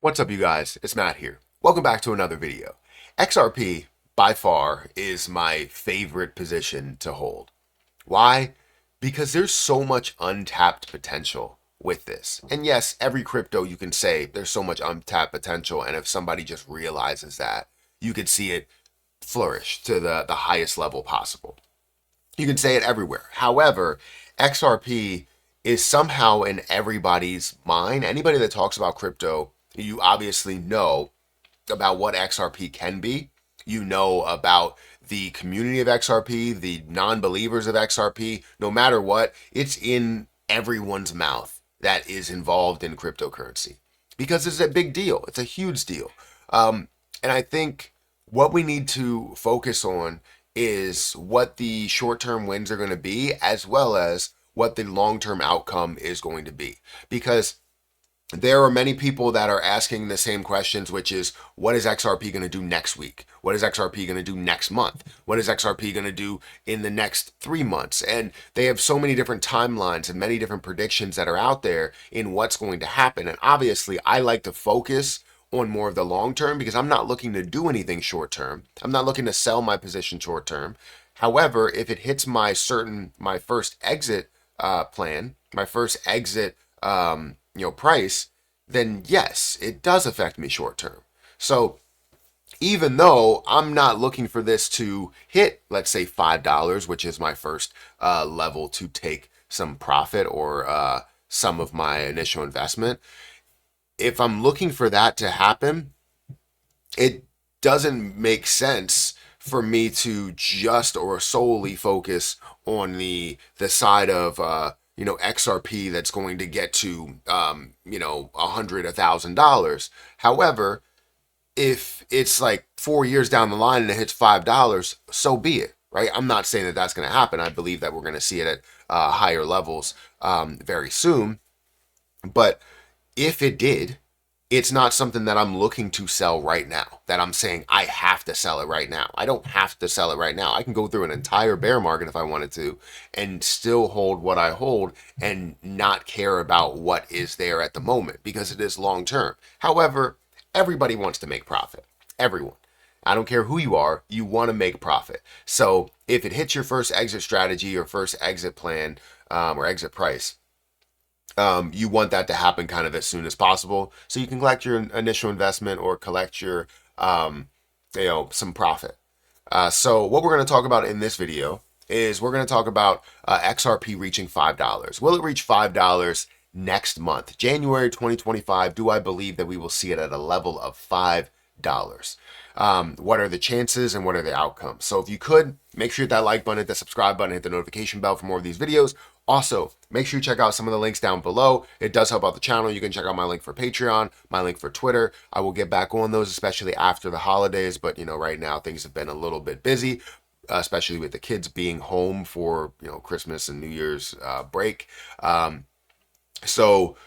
What's up, you guys? It's Matt here. Welcome back to another video. XRP, by far, is my favorite position to hold. Why? Because there's so much untapped potential with this. And yes, every crypto you can say there's so much untapped potential, and if somebody just realizes that, you could see it flourish to the highest level possible. You can say it everywhere. However, XRP is somehow in everybody's mind. Anybody that talks about crypto, you obviously know about what XRP can be. You know about the community of XRP, the non-believers of XRP. No matter what, it's in everyone's mouth that is involved in cryptocurrency because it's a big deal. It's a huge deal. And I think what we need to focus on is what the short-term wins are going to be, as well as what the long-term outcome is going to be. Because there are many people that are asking the same questions, which is, what is XRP going to do next week? What is XRP going to do next month? What is XRP going to do in the next 3 months? And they have so many different timelines and many different predictions that are out there in what's going to happen. And obviously, I like to focus on more of the long term because I'm not looking to do anything short term. I'm not looking to sell my position short term. However, if it hits my first exit plan, my first exit price, then yes, it does affect me short term. So even though I'm not looking for this to hit, let's say $5, which is my first level to take some profit or some of my initial investment, if I'm looking for that to happen, it doesn't make sense for me to just or solely focus on the side of XRP that's going to get to $100,000. However, if it's like 4 years down the line and it hits $5, so be it, right? I'm not saying that that's going to happen. I believe that we're going to see it at higher levels very soon, but if it did, it's not something that I'm looking to sell right now, that I'm saying I have to sell it right now. I don't have to sell it right now. I can go through an entire bear market if I wanted to and still hold what I hold and not care about what is there at the moment because it is long term. However, everybody wants to make profit. Everyone. I don't care who you want to make profit. So if it hits your first exit strategy or first exit plan or exit price, you want that to happen kind of as soon as possible so you can collect your initial investment or collect your some profit. So what we're going to talk about in this video is we're going to talk about XRP reaching $5. Will it reach $5 next month, January 2025? Do I believe that we will see it at a level of $5? What are the chances and what are the outcomes? So if you could, make sure you hit that like button, hit the subscribe button, hit the notification bell for more of these videos. Also, make sure you check out some of the links down below. It does help out the channel. You can check out my link for Patreon, my link for Twitter. I will get back on those, especially after the holidays. But, right now things have been a little bit busy, especially with the kids being home for, Christmas and New Year's break. So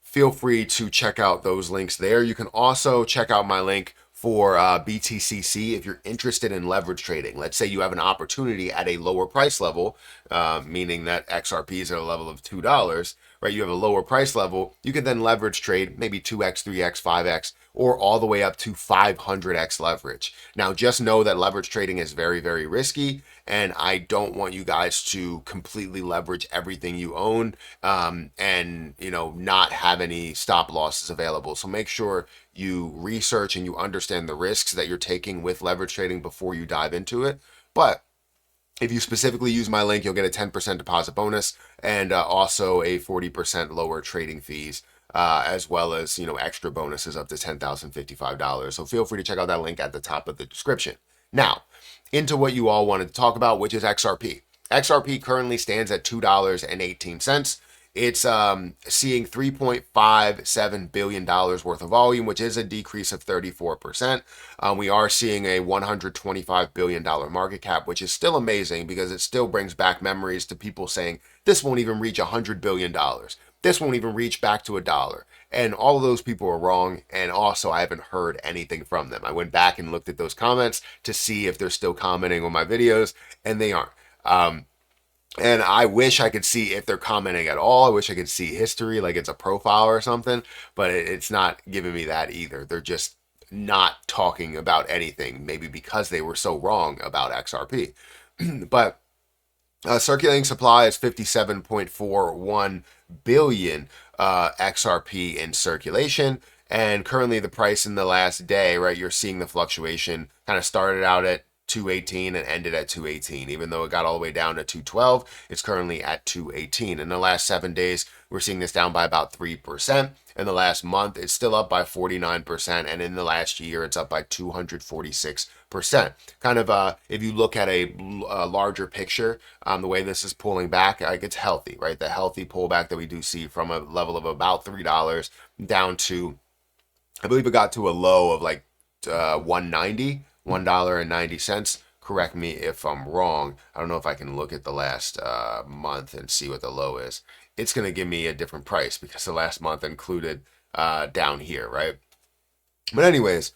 feel free to check out those links there. You can also check out my link for BTCC if you're interested in leverage trading. Let's say you have an opportunity at a lower price level, meaning that XRP is at a level of $2, right? You have a lower price level. You can then leverage trade maybe 2x, 3x, 5x, or all the way up to 500x leverage. Now, just know that leverage trading is very, very risky, and I don't want you guys to completely leverage everything you own and not have any stop losses available. So make sure you research and you understand the risks that you're taking with leverage trading before you dive into it. But if you specifically use my link, you'll get a 10% deposit bonus and also a 40% lower trading fees, as well as extra bonuses up to $10,055. So feel free to check out that link at the top of the description. Now, into what you all wanted to talk about, which is XRP. XRP currently stands at $2.18. It's seeing $3.57 billion worth of volume, which is a decrease of 34%. We are seeing a $125 billion market cap, which is still amazing because it still brings back memories to people saying this won't even reach $100 billion. This won't even reach back to $1. And all of those people are wrong. And also, I haven't heard anything from them. I went back and looked at those comments to see if they're still commenting on my videos, and they aren't. And I wish I could see if they're commenting at all. I wish I could see history, like it's a profile or something, but it's not giving me that either. They're just not talking about anything, maybe because they were so wrong about XRP. But circulating supply is 57.41 billion XRP in circulation. And currently, the price in the last day, right, you're seeing the fluctuation kind of started out at 218 and ended at 218. Even though it got all the way down to 212, it's currently at 218. In the last 7 days, we're seeing this down by about 3%. In the last month, it's still up by 49%. And in the last year, it's up by 246%. Kind of, if you look at a larger picture, the way this is pulling back, like it's healthy, right? The healthy pullback that we do see from a level of about $3 down to, I believe it got to a low of like 190, $1.90. Correct me if I'm wrong. I don't know if I can look at the last month and see what the low is. It's going to give me a different price because the last month included down here, right? But anyways,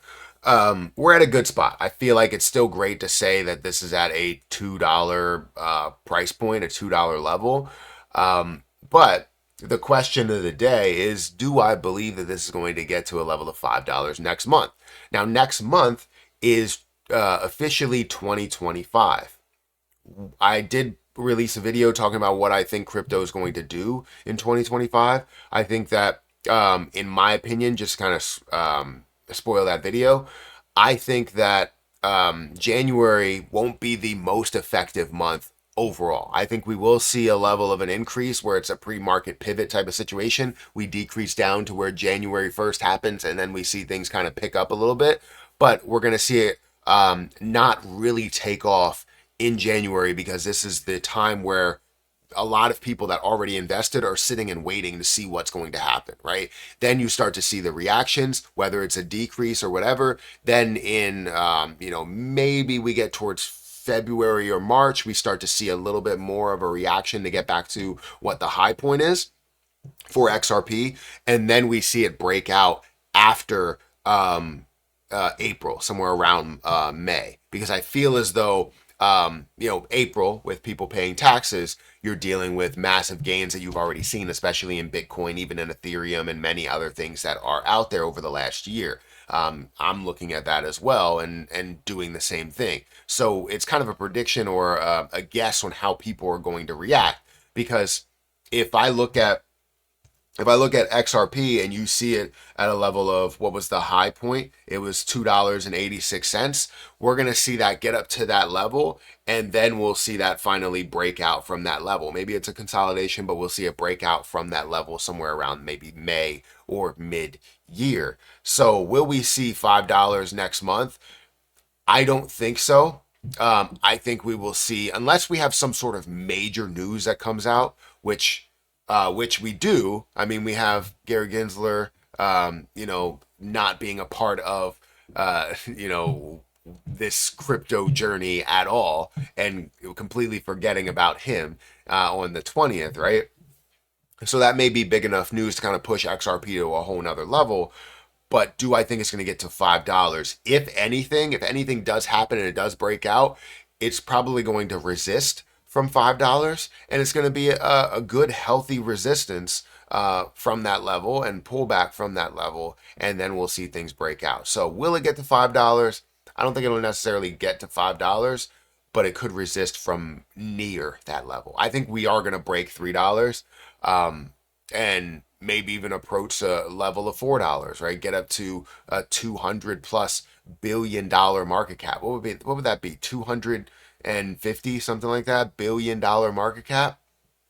we're at a good spot. I feel like it's still great to say that this is at a $2 price point, a $2 level. But the question of the day is, do I believe that this is going to get to a level of $5 next month? Now, next month is officially 2025. I did release a video talking about what I think crypto is going to do in 2025. I think that, in my opinion, just kind of spoil that video, I think that January won't be the most effective month overall. I think we will see a level of an increase where it's a pre-market pivot type of situation. We decrease down to where January 1st happens, and then we see things kind of pick up a little bit. But we're going to see it not really take off in January because this is the time where a lot of people that already invested are sitting and waiting to see what's going to happen, right? Then you start to see the reactions, whether it's a decrease or whatever. Then in, maybe we get towards February or March, we start to see a little bit more of a reaction to get back to what the high point is for XRP. And then we see it break out after April, somewhere around May, because I feel as though April, with people paying taxes, you're dealing with massive gains that you've already seen, especially in Bitcoin, even in Ethereum, and many other things that are out there over the last year. I'm looking at that as well and doing the same thing. So it's kind of a prediction or a guess on how people are going to react. Because if I look at XRP and you see it at a level of, what was the high point? It was $2.86. We're going to see that get up to that level, and then we'll see that finally break out from that level. Maybe it's a consolidation, but we'll see it break out from that level somewhere around maybe May or mid-year. So will we see $5 next month? I don't think so. I think we will see, unless we have some sort of major news that comes out, which we do. I mean, we have Gary Gensler, not being a part of, this crypto journey at all, and completely forgetting about him on the 20th, right? So that may be big enough news to kind of push XRP to a whole nother level. But do I think it's going to get to $5? If anything does happen and it does break out, it's probably going to resist from $5, and it's going to be a good, healthy resistance from that level and pull back from that level, and then we'll see things break out. So will it get to $5? I don't think it'll necessarily get to $5, but it could resist from near that level. I think we are going to break $3, and maybe even approach a level of $4, right? Get up to a $200+ billion market cap. What would that be? 250, something like that, $1 billion market cap.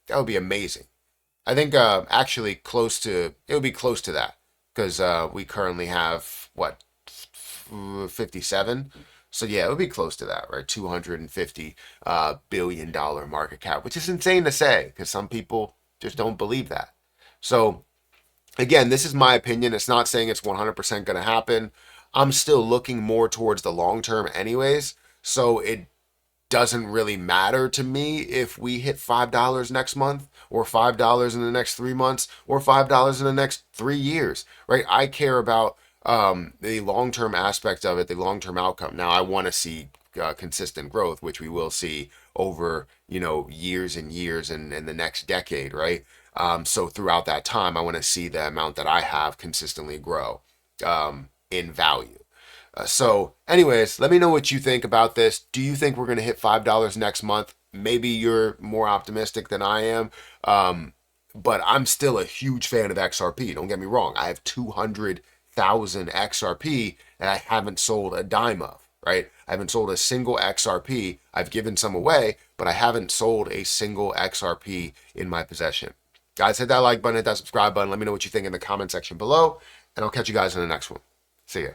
That would be amazing. I think actually it would be close to that, because we currently have what, 57. So yeah, it would be close to that, right? $250 billion market cap, which is insane to say because some people just don't believe that. So again, this is my opinion. It's not saying it's 100% going to happen. I'm still looking more towards the long term anyways. So it doesn't really matter to me if we hit $5 next month, or $5 in the next 3 months, or $5 in the next 3 years, right? I care about the long-term aspect of it, the long-term outcome. Now, I want to see consistent growth, which we will see over, years and years and the next decade, right? So throughout that time, I want to see the amount that I have consistently grow in value. So anyways, let me know what you think about this. Do you think we're going to hit $5 next month? Maybe you're more optimistic than I am. But I'm still a huge fan of XRP. Don't get me wrong. I have 200,000 XRP and I haven't sold a dime of, right? I haven't sold a single XRP. I've given some away, but I haven't sold a single XRP in my possession. Guys, hit that like button, hit that subscribe button. Let me know what you think in the comment section below, and I'll catch you guys in the next one. See ya.